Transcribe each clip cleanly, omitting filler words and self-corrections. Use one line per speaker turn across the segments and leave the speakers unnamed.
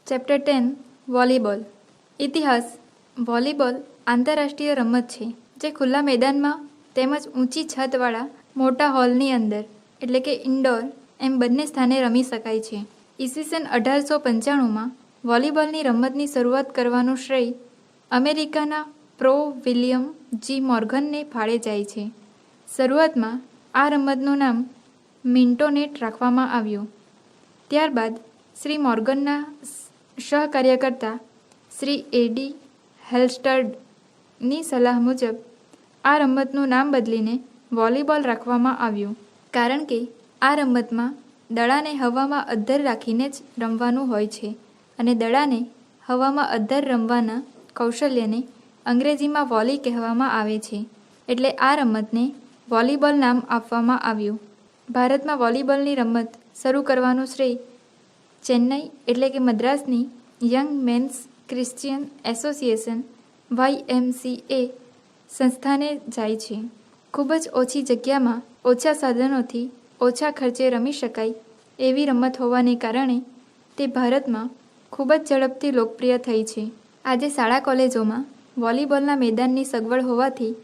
Chapter 10 volleyball. ઇતિહાસ. Volleyball આંતરરાષ્ટ્રીય રમત છે જે ખુલ્લા મેદાનમાં તેમજ ઊંચી છતવાળા મોટા હોલની અંદર એટલે કે ઇન્ડોર એમ બંને સ્થાને રમી શકાય છે. ઈસવીસન 1895માં વોલીબોલની રમતની શરૂઆત કરવાનું શ્રેય અમેરિકાના પ્રો વિલિયમ જી મોર્ગનને ફાળે જાય છે. શરૂઆતમાં આ રમતનું નામ મિન્ટોનેટ રાખવામાં આવ્યું. ત્યારબાદ શ્રી મોર્ગનના સહકાર્યકર્તા શ્રી એડી હેલ્સ્ટડની સલાહ મુજબ આ રમતનું નામ બદલીને વોલીબોલ રાખવામાં આવ્યું, કારણ કે આ રમતમાં દડાને હવામાં અદ્ધર રાખીને જ રમવાનું હોય છે અને દડાને હવામાં અદ્ધર રમવાના કૌશલ્યને અંગ્રેજીમાં વોલી કહેવામાં આવે છે, એટલે આ રમતને વોલીબોલ નામ આપવામાં આવ્યું. ભારતમાં વોલીબોલની રમત શરૂ કરવાનું શ્રેય ચેન્નઈ એટલે કે મદ્રાસની young men's Christian association YMCA સંસ્થાને જાય છે. ખૂબ જ ઓછી જગ્યામાં ઓછા સાધનોથી ઓછા ખર્ચે રમી શકાય એવી રમત હોવાને કારણે તે ભારતમાં ખૂબ જ ઝડપથી લોકપ્રિય થઈ છે. આજે શાળા કોલેજોમાં વોલીબોલના મેદાનની સગવડ હોવાથી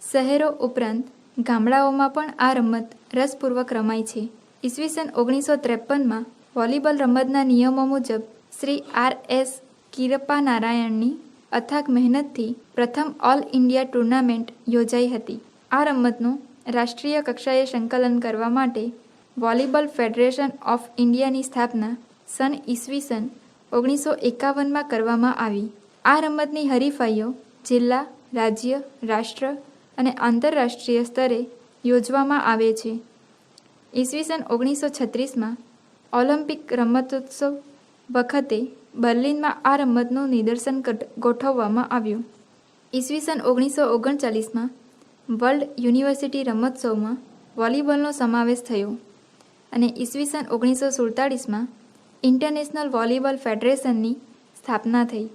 શહેરો ઉપરાંત ગામડાઓમાં પણ આ રમત રસપૂર્વક રમાય છે. ઈસવીસન 1953માં વોલીબોલ રમતના નિયમો મુજબ શ્રી RS કિરપ્પા નારાયણની અથાગ મહેનતથી પ્રથમ ઓલ ઇન્ડિયા ટુર્નામેન્ટ યોજાઈ હતી. આ રમતનું રાષ્ટ્રીય કક્ષાએ સંકલન કરવા માટે વોલીબોલ ફેડરેશન ઓફ ઇન્ડિયાની સ્થાપના સન ઈસવીસન 1951માં કરવામાં આવી. આ રમતની હરીફાઈઓ જિલ્લા, રાજ્ય, રાષ્ટ્ર અને આંતરરાષ્ટ્રીય સ્તરે યોજવામાં આવે છે. ઈસવીસન 1936માં ઓલિમ્પિક રમતોત્સવ વખતે બર્લિનમાં આ રમતનું નિદર્શન ગોઠવવામાં આવ્યું. ઈસવીસન 1939માં વર્લ્ડ યુનિવર્સિટી રમતોત્સવમાં વોલીબોલનો સમાવેશ થયો અને ઈસવીસન 1947માં ઇન્ટરનેશનલ વોલીબોલ ફેડરેશનની સ્થાપના થઈ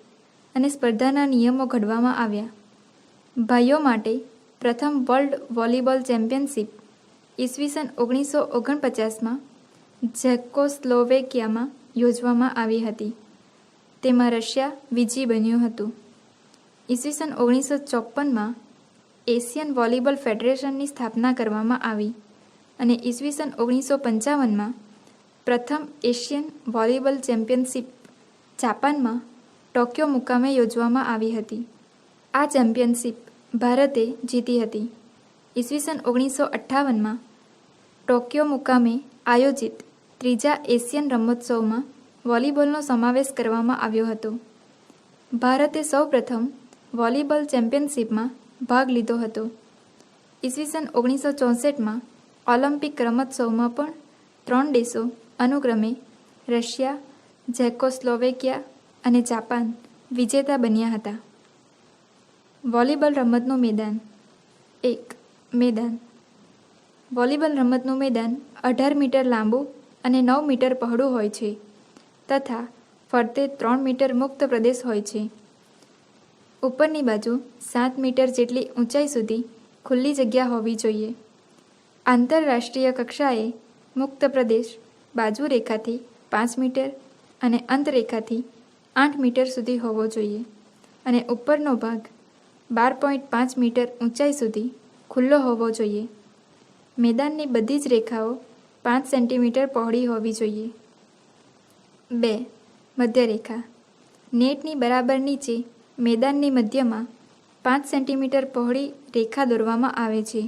અને સ્પર્ધાના નિયમો ઘડવામાં આવ્યા. ભાઈઓ માટે પ્રથમ વર્લ્ડ વોલીબોલ ચેમ્પિયનશિપ ઈસવીસન 1949માં ઝેકોસ્લોવેકિયામાં યોજવામાં આવી હતી. તેમાં રશિયા વિજયી બન્યું હતું. ઈસવીસન 1954માં એશિયન વોલીબોલ ફેડરેશનની સ્થાપના કરવામાં આવી અને ઈસવીસન 1955માં પ્રથમ એશિયન વોલીબોલ ચેમ્પિયનશિપ જાપાનમાં ટોક્યો મુકામે યોજવામાં આવી હતી. આ ચેમ્પિયનશિપ ભારતે જીતી હતી. ઈસવીસન 1958માં ટોક્યો મુકામે આયોજિત ત્રીજા એશિયન રમતોત્સવમાં વોલીબોલનો સમાવેશ કરવામાં આવ્યો હતો. ભારતે સૌપ્રથમ વોલીબોલ ચેમ્પિયનશિપમાં ભાગ લીધો હતો. ઈસવીસન 1964માં ઓલિમ્પિક રમતોત્સવમાં પણ 3 દેશો અનુક્રમે રશિયા, ઝેકોસ્લોવેકિયા અને જાપાન વિજેતા બન્યા હતા. વોલીબોલ રમતનું મેદાન. 1. મેદાન. વોલીબોલ રમતનું મેદાન 18 મીટર લાંબુ અને 9 મીટર પહોળું હોય છે તથા ફરતે 3 મીટર મુક્ત પ્રદેશ હોય છે. ઉપરની બાજુ 7 મીટર જેટલી ઊંચાઈ સુધી ખુલ્લી જગ્યા હોવી જોઈએ. આંતરરાષ્ટ્રીય કક્ષાએ મુક્ત પ્રદેશ બાજુ રેખાથી 5 મીટર અને અંતરેખાથી 8 મીટર સુધી હોવો જોઈએ અને ઉપરનો ભાગ 12.5 મીટર ઊંચાઈ સુધી ખુલ્લો હોવો જોઈએ. મેદાનની બધી જ રેખાઓ 5 સેન્ટીમીટર પહોળી હોવી જોઈએ. 2. મધ્યરેખા. નેટની બરાબર નીચે મેદાનની મધ્યમાં 5 સેન્ટીમીટર પહોળી રેખા દોરવામાં આવે છે,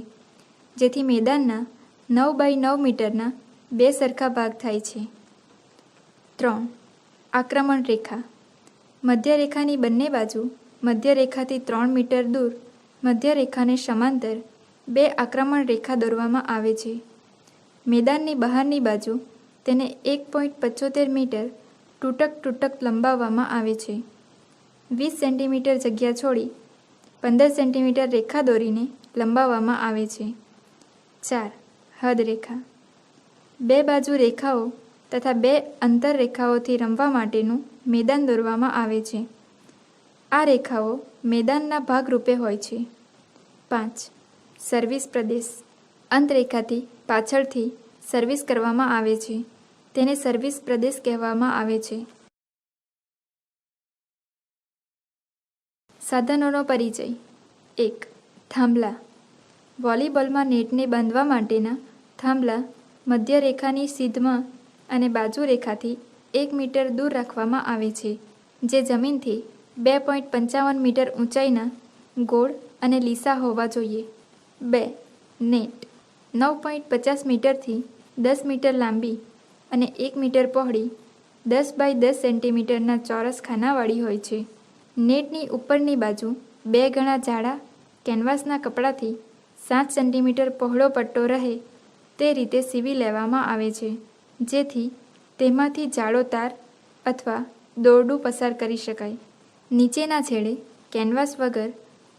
જેથી મેદાનના 9 બાય 9 મીટરના 2 સરખા ભાગ થાય છે. 3. આક્રમણ રેખા. મધ્યરેખાની બંને બાજુ મધ્યરેખાથી 3 મીટર દૂર મધ્યરેખાને સમાંતર 2 આક્રમણ રેખા દોરવામાં આવે છે. મેદાનની બહારની બાજુ તેને 1.75 મીટર તૂટક લંબાવવામાં આવે છે. 20 સેન્ટીમીટર જગ્યા છોડી 15 સેન્ટીમીટર રેખા દોરીને લંબાવવામાં આવે છે. 4. હદ રેખા. 2 બાજુ રેખાઓ તથા 2 અંતર રેખાઓથી રમવા માટેનું મેદાન દોરવામાં આવે છે. આ રેખાઓ મેદાનના ભાગરૂપે હોય છે. 5. સર્વિસ પ્રદેશ. અંતરેખાથી પાછળથી સર્વિસ કરવામાં આવે છે. તેને સર્વિસ પ્રદેશ કહેવામાં આવે છે. સાધનોનો પરિચય. 1. થાંભલા. વોલીબોલમાં નેટને બાંધવા માટેના થાંભલા મધ્ય રેખાની સીધમાં અને બાજુ રેખાથી 1 મીટર દૂર રાખવામાં આવે છે, જે જમીનથી 2.55 મીટર ઊંચાઈના ગોળ અને લીસા હોવા જોઈએ. 2. નેટ. 9.50 મીટરથી 10 મીટર લાંબી અને 1 મીટર પહોળી 10 બાય 10 સેન્ટીમીટરના ચોરસ ખાનાવાળી હોય છે. નેટની ઉપરની બાજુ 2 ગણા જાડા કેનવાસના કપડાથી 7 સેન્ટીમીટર પહોળો પટ્ટો રહે તે રીતે સીવી લેવામાં આવે છે, જેથી તેમાંથી જાડો તાર અથવા દોરડું પસાર કરી શકાય. નીચેના છેડે કેનવાસ વગર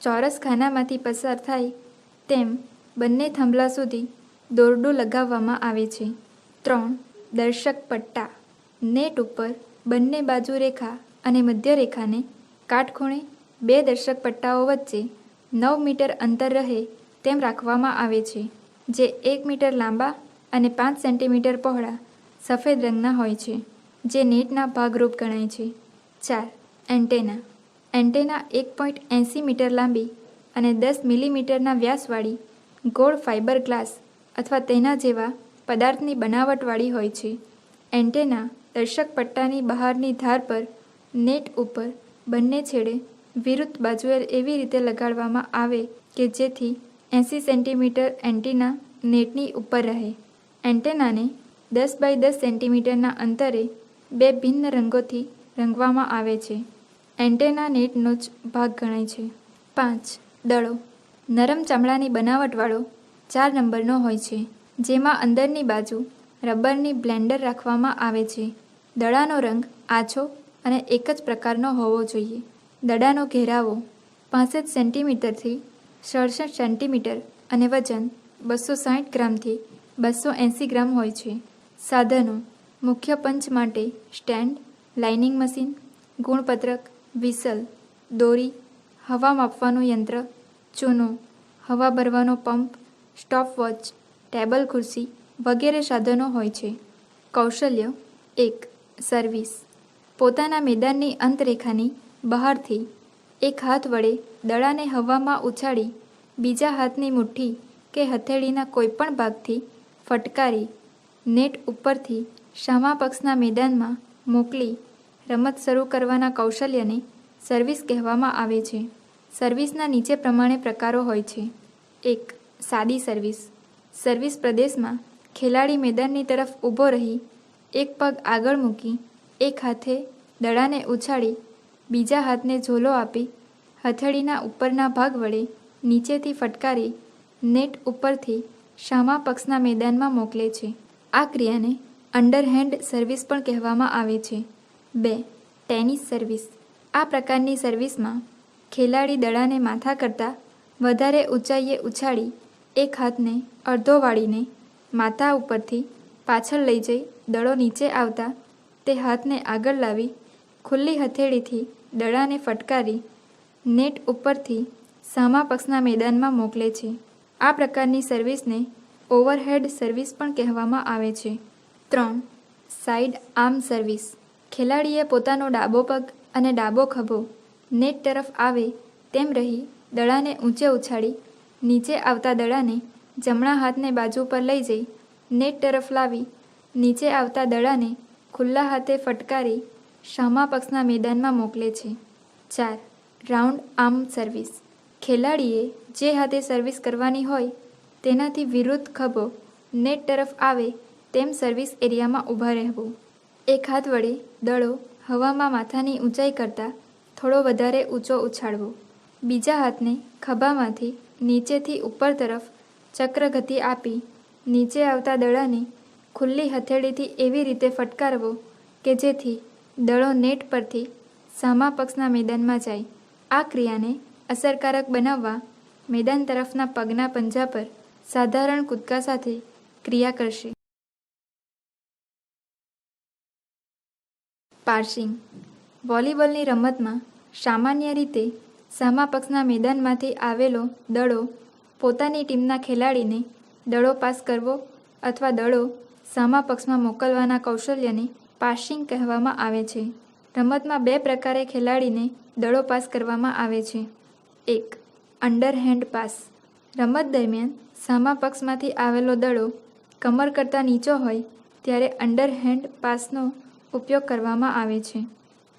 ચોરસ ખાનામાંથી પસાર થાય તેમ બંને થાંભલા સુધી દોરડું લગાવવામાં આવે છે. 3. દર્શક પટ્ટા. નેટ ઉપર બંને બાજુ રેખા અને મધ્ય રેખાને કાટખૂણે 2 દર્શક પટ્ટાઓ વચ્ચે 9 મીટર અંતર રહે તેમ રાખવામાં આવે છે, જે 1 મીટર લાંબા અને 5 સેન્ટીમીટર પહોળા સફેદ રંગના હોય છે, જે નેટના ભાગરૂપ ગણાય છે. 4. એન્ટેના. એન્ટેના 1.80 મીટર લાંબી અને 10 મિલીમીટરના વ્યાસવાળી ગોળ ફાઇબર ગ્લાસ અથવા તેના જેવા પદાર્થની બનાવટવાળી હોય છે. એન્ટેના દર્શક પટ્ટાની બહારની ધાર પર નેટ ઉપર બંને છેડે વિરુદ્ધ બાજુએ એવી રીતે લગાડવામાં આવે કે જેથી 80 સેન્ટીમીટર એન્ટેના નેટની ઉપર રહે. એન્ટેનાને 10 બાય 10 સેન્ટીમીટરના અંતરે 2 ભિન્ન રંગોથી રંગવામાં આવે છે. એન્ટેના નેટનો જ ભાગ ગણાય છે. 5. દડો. નરમ ચામડાની બનાવટવાળો 4 નંબરનો હોય છે, જેમાં અંદરની બાજુ રબરની બ્લેન્ડર રાખવામાં આવે છે. દડાનો રંગ આછો અને એક જ પ્રકારનો હોવો જોઈએ. દડાનો ઘેરાવો 65 સેન્ટીમીટરથી 67 સેન્ટીમીટર અને વજન 260 ગ્રામથી 280 ગ્રામ હોય છે. સાધનો. મુખ્ય પંચ માટે સ્ટેન્ડ, લાઇનિંગ મશીન, ગુણપત્રક, વિસલ, દોરી, હવા માપવાનું યંત્ર, ચૂનો, હવા ભરવાનો પંપ, સ્ટોપવોચ, ટેબલ ખુરશી વગેરે સાધનો હોય છે. કૌશલ્ય. 1. સર્વિસ. પોતાના મેદાનની અંતરેખાની બહારથી એક હાથ વડે દડાને હવામાં ઉછાળી બીજા હાથની મુઠ્ઠી કે હથેળીના કોઈપણ ભાગથી ફટકારી નેટ ઉપરથી સામા પક્ષના મેદાનમાં મોકલી રમત શરૂ કરવાના કૌશલ્યને સર્વિસ કહેવામાં આવે છે. સર્વિસના નીચે પ્રમાણે પ્રકારો હોય છે. 1. સાદી સર્વિસ. સર્વિસ પ્રદેશમાં ખેલાડી મેદાનની તરફ ઊભો રહી એક પગ આગળ મૂકી એક હાથે દડાને ઉછાળી બીજા હાથને ઝોલો આપી હથેળીના ઉપરના ભાગ વડે નીચેથી ફટકારી નેટ ઉપરથી સામા પક્ષના મેદાનમાં મોકલે છે. આ ક્રિયાને અંડરહેન્ડ સર્વિસ પણ કહેવામાં આવે છે. 2. Tennis service. આ પ્રકારની સર્વિસમાં ખેલાડી દડાને માથા કરતાં વધારે ઊંચાઈએ ઉછાળી એક હાથને અડધો વાળીને માથા ઉપરથી પાછળ લઈ જઈ દડો નીચે આવતા તે હાથને આગળ લાવી ખુલ્લી હથેળીથી દડાને ફટકારી નેટ ઉપરથી સામા પક્ષના મેદાનમાં મોકલે છે. આ પ્રકારની સર્વિસને ઓવરહેડ સર્વિસ પણ કહેવામાં આવે છે. 3. Side arm service. ખેલાડીએ પોતાનો ડાબો પગ અને ડાબો ખભો નેટ તરફ આવે તેમ રહી દડાને ઊંચે ઉછાળી નીચે આવતા દડાને જમણા હાથને બાજુ પર લઈ જઈ નેટ તરફ લાવી નીચે આવતા દડાને ખુલ્લા હાથે ફટકારી સામા પક્ષના મેદાનમાં મોકલે છે. 4. Round arm service. ખેલાડીએ જે હાથે સર્વિસ કરવાની હોય તેનાથી વિરુદ્ધ ખભો નેટ તરફ આવે તેમ સર્વિસ એરિયામાં ઊભા રહેવું. એક હાથ વડે દડો હવામાં માથાની ઊંચાઈ કરતાં થોડો વધારે ઊંચો ઉછાળવો. બીજા હાથને ખભામાંથી નીચેથી ઉપર તરફ ચક્ર ગતિ આપી નીચે આવતા દડાને ખુલ્લી હથેળીથી એવી રીતે ફટકારવો કે જેથી દડો નેટ પરથી સામા પક્ષના મેદાનમાં જાય. આ ક્રિયાને અસરકારક બનાવવા મેદાન તરફના પગના પંજા પર સાધારણ કૂદકા સાથે ક્રિયા કરશે. પાર્સિંગ. વોલીબોલની રમતમાં સામાન્ય રીતે સામા પક્ષના મેદાનમાંથી આવેલો દડો પોતાની ટીમના ખેલાડીને દડો પાસ કરવો અથવા દડો સામા પક્ષમાં મોકલવાના કૌશલ્યને પાસિંગ કહેવામાં આવે છે. રમતમાં 2 પ્રકારે ખેલાડીને દડો પાસ કરવામાં આવે છે. 1. Underhand pass. રમત દરમિયાન સામા પક્ષમાંથી આવેલો દડો કમર કરતાં નીચો હોય ત્યારે અંડરહેન્ડ પાસનો ઉપયોગ કરવામાં આવે છે.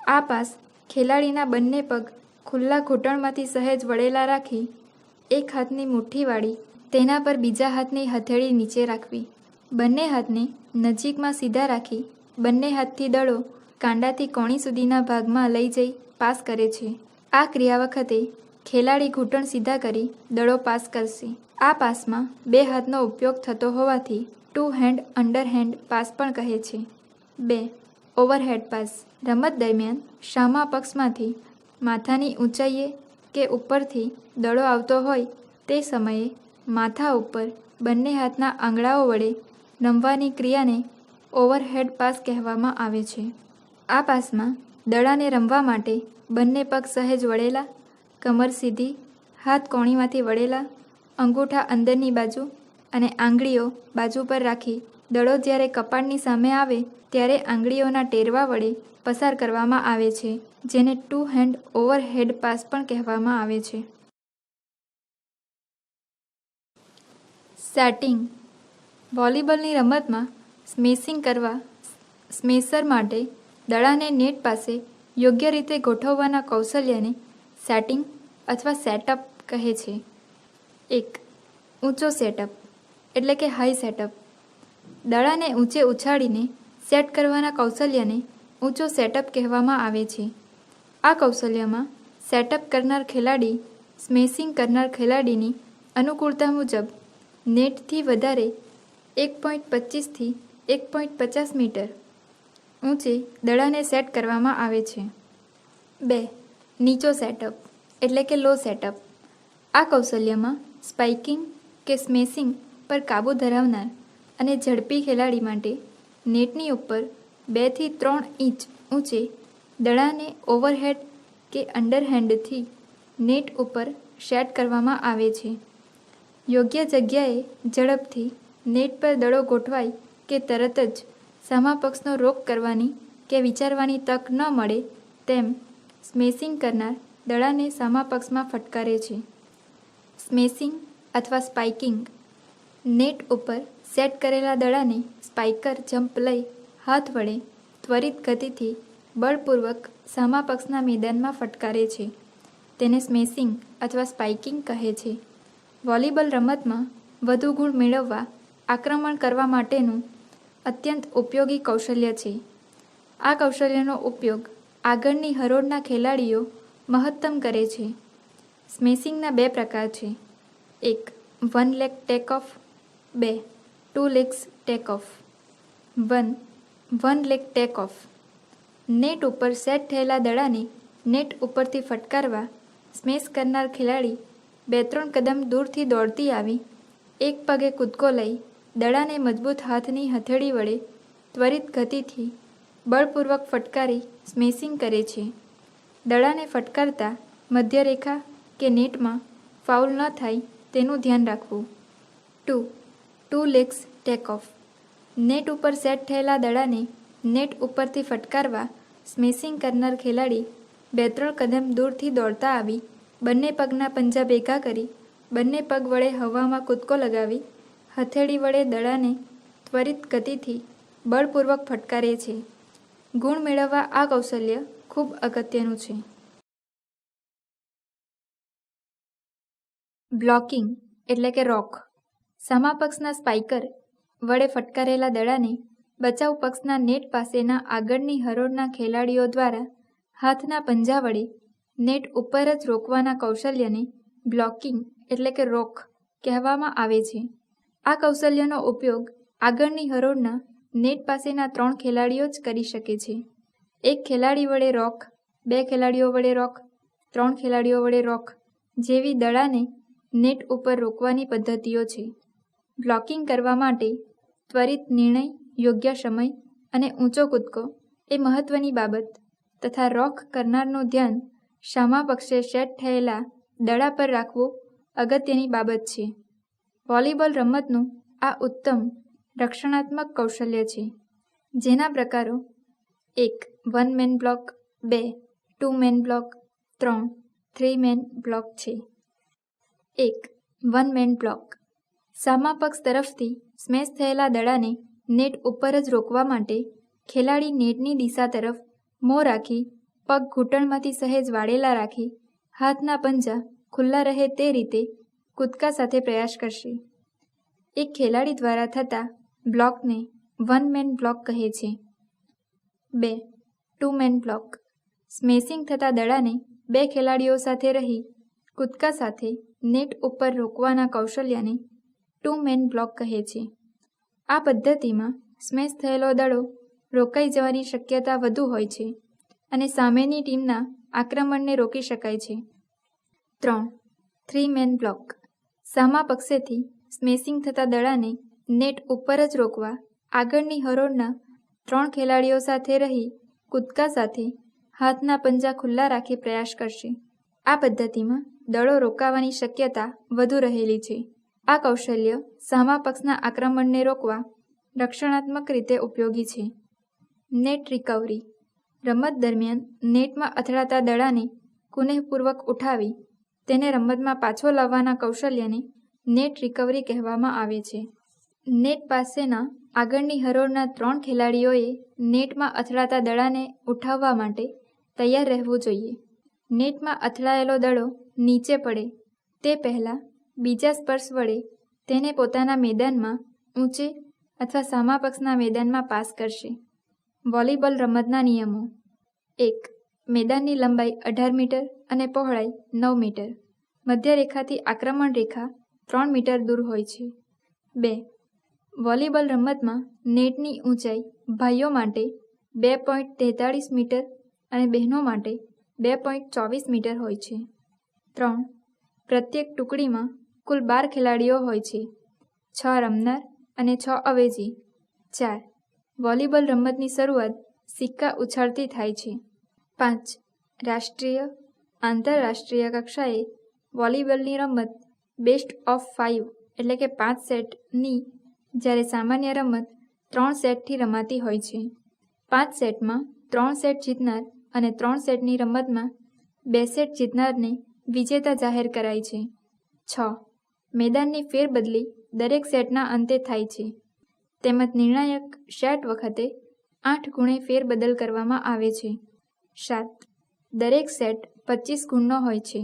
આ પાસ ખેલાડીના બંને પગ ખુલ્લા ઘૂંટણમાંથી સહેજ વળેલા રાખી એક હાથની મુઠ્ઠી વાળી તેના પર બીજા હાથની હથેળી નીચે રાખવી. બંને હાથને નજીકમાં સીધા રાખી બંને હાથથી દડો કાંડાથી કોણી સુધીના ભાગમાં લઈ જઈ પાસ કરે છે. આ ક્રિયા વખતે ખેલાડી ઘૂંટણ સીધા કરી દડો પાસ કરશે. આ પાસમાં 2 હાથનો ઉપયોગ થતો હોવાથી 2 હેન્ડ અંડરહેન્ડ પાસ પણ કહે છે. 2. Overhead pass. રમત દરમિયાન સામા પક્ષમાંથી માથાની ઊંચાઈએ કે ઉપરથી દડો આવતો હોય તે સમયે માથા ઉપર બંને હાથના આંગળાઓ વડે નમવાની ક્રિયાને ઓવરહેડ પાસ કહેવામાં આવે છે. આ પાસમાં દડાને રમવા માટે બંને પગ સહેજ વળેલા, કમર સીધી, હાથ કોણીમાંથી વળેલા, અંગૂઠા અંદરની બાજુ અને આંગળીઓ બાજુ પર રાખી દડો જ્યારે કપાળની સામે આવે ત્યારે આંગળીઓના ટેરવા વડે પસાર કરવામાં આવે છે, જેને 2 હેન્ડ ઓવરહેડ પાસ પણ કહેવામાં આવે છે. સેટિંગ. વોલીબોલની રમતમાં સ્મેશિંગ કરવા સ્મેશર માટે દડાને નેટ પાસે યોગ્ય રીતે ગોઠવવાના કૌશલ્યને સેટિંગ અથવા સેટઅપ કહે છે. 1. ઊંચો સેટઅપ એટલે કે હાઈ સેટઅપ. દડાને ઊંચે ઉછાળીને સેટ કરવાના કૌશલ્યને ઊંચો સેટઅપ કહેવામાં આવે છે. આ કૌશલ્યમાં સેટઅપ કરનાર ખેલાડી સ્મેશિંગ કરનાર ખેલાડીની અનુકૂળતા મુજબ નેટથી વધારે 1.25 થી 1.50 મીટર ઊંચે દડાને સેટ કરવામાં આવે છે. 2. નીચો સેટઅપ એટલે કે લો સેટઅપ. આ કૌશલ્યમાં સ્પાઇકિંગ કે સ્મેશિંગ પર કાબૂ ધરાવનાર અને ઝડપી ખેલાડી માટે નેટની ઉપર 2 થી 3 ઇંચ ઊંચે દડાને ઓવરહેડ કે અંડરહેન્ડથી નેટ ઉપર સેટ કરવામાં આવે છે. યોગ્ય જગ્યાએ ઝડપથી નેટ પર દડો ગોઠવાય કે તરત જ સામા પક્ષનો રોક કરવાની કે વિચારવાની તક ન મળે તેમ સ્મેશિંગ કરનાર દડાને સામા પક્ષમાં ફટકારે છે. સ્મેશિંગ અથવા સ્પાઇકિંગ. નેટ ઉપર સેટ કરેલા દડાને સ્પાઇકર જમ્પ લઈ હાથ વડે ત્વરિત ગતિથી બળપૂર્વક સામા પક્ષના મેદાનમાં ફટકારે છે. તેને સ્મેશિંગ અથવા સ્પાઇકિંગ કહે છે. વોલીબોલ રમતમાં વધુ ગુણ મેળવવા આક્રમણ કરવા માટેનું અત્યંત ઉપયોગી કૌશલ્ય છે. આ કૌશલ્યનો ઉપયોગ આગળની હરોળના ખેલાડીઓ મહત્તમ કરે છે. સ્મેશિંગના 2 પ્રકાર છે. 1. One leg take off. 2. 2 legs take off. 1. One leg take off. Net ઉપર સેટ થયેલા દડાને નેટ ઉપરથી ફટકારવા સ્મેશ કરનાર ખેલાડી 2-3 કદમ દૂરથી દોડતી આવી એક પગે કૂદકો લઈ દડાને મજબૂત હાથની હથેળી વડે ત્વરિત ગતિથી બળપૂર્વક ફટકારી સ્મેશિંગ કરે છે. દડાને ફટકારતા મધ્યરેખા કે નેટમાં ફાઉલ ન થાય તેનું ધ્યાન રાખવું. 2. 2 લેગ્સ ટેક ઓફ. નેટ ઉપર સેટ થયેલા દડાને નેટ ઉપરથી ફટકારવા સ્મેશિંગ કરનાર ખેલાડી 2-3 કદમ દૂરથી દોડતા આવી બંને પગના પંજા ભેગા કરી બંને પગ વડે હવામાં કૂદકો લગાવી હથેળી વડે દડાને ત્વરિત ગતિથી બળપૂર્વક ફટકારે છે. ગુણ મેળવવા આ કૌશલ્ય ખૂબ અગત્યનું છે. બ્લોકિંગ એટલે કે રોક. સામા પક્ષના સ્પાઇકર વડે ફટકારેલા દડાને બચાવ પક્ષના નેટ પાસેના આગળની હરોળના ખેલાડીઓ દ્વારા હાથના પંજા વડે નેટ ઉપર જ રોકવાના કૌશલ્યને બ્લોકિંગ એટલે કે રોક કહેવામાં આવે છે. આ કૌશલ્યનો ઉપયોગ આગળની હરોળના નેટ પાસેના 3 ખેલાડીઓ જ કરી શકે છે. 1 ખેલાડી વડે રોક, 2 ખેલાડીઓ વડે રોક, 3 ખેલાડીઓ વડે રોક જેવી દડાને નેટ ઉપર રોકવાની પદ્ધતિઓ છે. બ્લોકિંગ કરવા માટે ત્વરિત નિર્ણય, યોગ્ય સમય અને ઊંચો કૂદકો એ મહત્વની બાબત તથા રોક કરનારનું ધ્યાન સામા પક્ષે સેટ થયેલા દડા પર રાખવું અગત્યની બાબત છે. વોલીબોલ રમતનું આ ઉત્તમ રક્ષણાત્મક કૌશલ્ય છે, જેના પ્રકારો 1. One man block, 2 2 man block, 3 3 man block છે. 1 1 મેન બ્લોક. સામા પક્ષ તરફથી સ્મેશ થયેલા દડાને નેટ ઉપર જ રોકવા માટે ખેલાડી નેટની દિશા તરફ મોં રાખી, પગ ઘૂંટણમાંથી સહેજ વાળેલા રાખી, હાથના પંજા ખુલ્લા રહે તે રીતે કૂદકા સાથે પ્રયાસ કરશે. એક ખેલાડી દ્વારા થતા બ્લોકને 1 મેન બ્લોક કહે છે. 2 2 મેન બ્લોક. સ્મેશિંગ થતા દડાને 2 ખેલાડીઓ સાથે રહી કૂદકા સાથે નેટ ઉપર રોકવાના કૌશલ્યને 2 મેન બ્લોક કહે છે. આ પદ્ધતિમાં સ્મેશ થયેલો દડો રોકાઈ જવાની શક્યતા વધુ હોય છે અને સામેની ટીમના આક્રમણને રોકી શકાય છે. 3 3 મેન બ્લોક. સામા પક્ષેથી સ્મેશિંગ થતા દડાને નેટ ઉપર જ રોકવા આગળની હરોળના 3 ખેલાડીઓ સાથે રહી કૂદકા સાથે હાથના પંજા ખુલ્લા રાખી પ્રયાસ કરશે. આ પદ્ધતિમાં દડો રોકાવાની શક્યતા વધુ રહેલી છે. આ કૌશલ્ય સામા પક્ષના આક્રમણને રોકવા રક્ષણાત્મક રીતે ઉપયોગી છે. Net recovery. રમત દરમિયાન નેટમાં અથડાતા દડાને કુનેહપૂર્વક ઉઠાવી તેને રમતમાં પાછો લાવવાના કૌશલ્યને નેટ રિકવરી કહેવામાં આવે છે. નેટ પાસેના આગળની હરોળના 3 ખેલાડીઓએ નેટમાં અથડાતા દડાને ઉઠાવવા માટે તૈયાર રહેવું જોઈએ. નેટમાં અથડાયેલો દડો નીચે પડે તે પહેલાં બીજા સ્પર્શ વડે તેને પોતાના મેદાનમાં ઊંચે અથવા સામા પક્ષના મેદાનમાં પાસ કરશે. વોલીબોલ રમતના નિયમો. 1 મેદાનની લંબાઈ 18 મીટર અને પહોળાઈ 9 મીટર. મધ્ય રેખાથી આક્રમણ રેખા 3 મીટર દૂર હોય છે. 2 વોલીબોલ રમતમાં નેટની ઊંચાઈ ભાઈઓ માટે 2.43 મીટર અને બહેનો માટે 2.24 મીટર હોય છે. 3 પ્રત્યેક ટુકડીમાં કુલ 12 ખેલાડીઓ હોય છે. 6 રમનાર અને 6 અવેજી. 4 વોલીબોલ રમતની શરૂઆત સિક્કા ઉછાળથી થાય છે. 5 રાષ્ટ્રીય આંતરરાષ્ટ્રીય કક્ષાએ વોલીબોલની રમત બેસ્ટ ઓફ 5 એટલે કે 5 સેટની, જ્યારે સામાન્ય રમત 3 સેટથી રમાતી હોય છે. 5 સેટમાં 3 સેટ જીતનાર અને 3 સેટની રમતમાં 2 સેટ જીતનારને વિજેતા જાહેર કરાય છે. 6 મેદાનની ફેરબદલી દરેક સેટના અંતે થાય છે, તેમજ નિર્ણાયક સેટ વખતે 8 ગુણે ફેરબદલ કરવામાં આવે છે. 7 દરેક સેટ 25 ગુણનો હોય છે.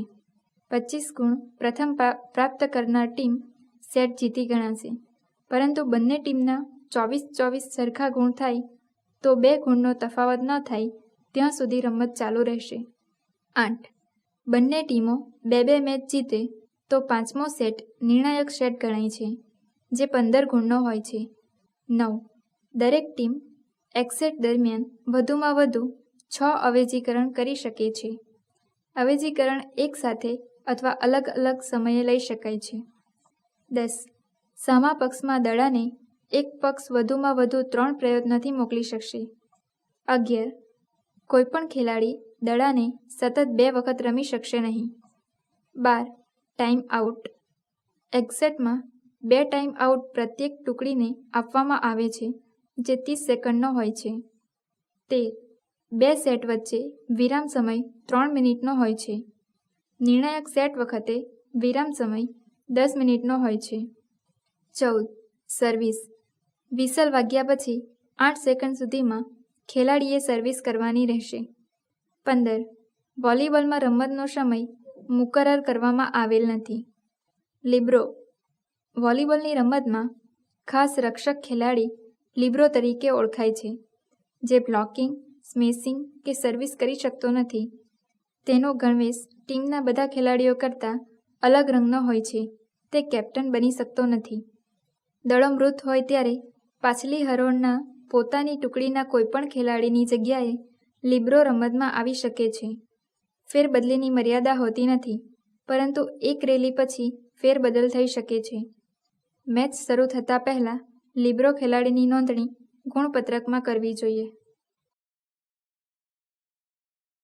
25 ગુણ પ્રથમ પ્રાપ્ત કરનાર ટીમ સેટ જીતી ગણાશે, પરંતુ બંને ટીમના 24-24 સરખા ગુણ થાય તો 2 ગુણનો તફાવત ન થાય ત્યાં સુધી રમત ચાલુ રહેશે. 8 બંને ટીમો 2-2 મેચ જીતે તો 5મો સેટ નિર્ણાયક સેટ ગણાય છે, જે 15 ગુણનો હોય છે. 9 દરેક ટીમ એક સેટ દરમિયાન વધુમાં વધુ 6 અવેજીકરણ કરી શકે છે. અવેજીકરણ એક સાથે અથવા અલગ અલગ સમયે લઈ શકાય છે. 10 સામા પક્ષમાં દડાને એક પક્ષ વધુમાં વધુ 3 પ્રયત્નોથી મોકલી શકશે. 11 કોઈપણ ખેલાડી દડાને સતત 2 વખત રમી શકશે નહીં. 12 ટાઈમ આઉટ. એક સેટમાં 2 ટાઈમ આઉટ પ્રત્યેક ટુકડીને આપવામાં આવે છે, જે 30 સેકન્ડનો હોય છે. 13 2 સેટ વચ્ચે વિરામ સમય 3 મિનિટનો હોય છે. નિર્ણાયક સેટ વખતે વિરામ સમય 10 મિનિટનો હોય છે. 14 સર્વિસ. વિસલ વાગ્યા પછી 8 સેકન્ડ સુધીમાં ખેલાડીએ સર્વિસ કરવાની રહેશે. 15 વોલીબોલમાં રમતનો સમય મુકરર કરવામાં આવેલ નથી. લિબ્રો. વોલીબોલની રમતમાં ખાસ રક્ષક ખેલાડી લિબ્રો તરીકે ઓળખાય છે, જે બ્લોકિંગ, સ્મેશિંગ કે સર્વિસ કરી શકતો નથી. તેનો ગણવેશ ટીમના બધા ખેલાડીઓ કરતાં અલગ રંગનો હોય છે. તે કેપ્ટન બની શકતો નથી. દડો મૃત હોય ત્યારે પાછલી હરોળના પોતાની ટુકડીના કોઈપણ ખેલાડીની જગ્યાએ લિબ્રો રમતમાં આવી શકે છે. ફેરબદલીની મર્યાદા હોતી નથી, પરંતુ એક રેલી પછી ફેરબદલ થઈ શકે છે. મેચ શરૂ થતાં પહેલાં લિબ્રો ખેલાડીની નોંધણી ગુણપત્રકમાં કરવી જોઈએ.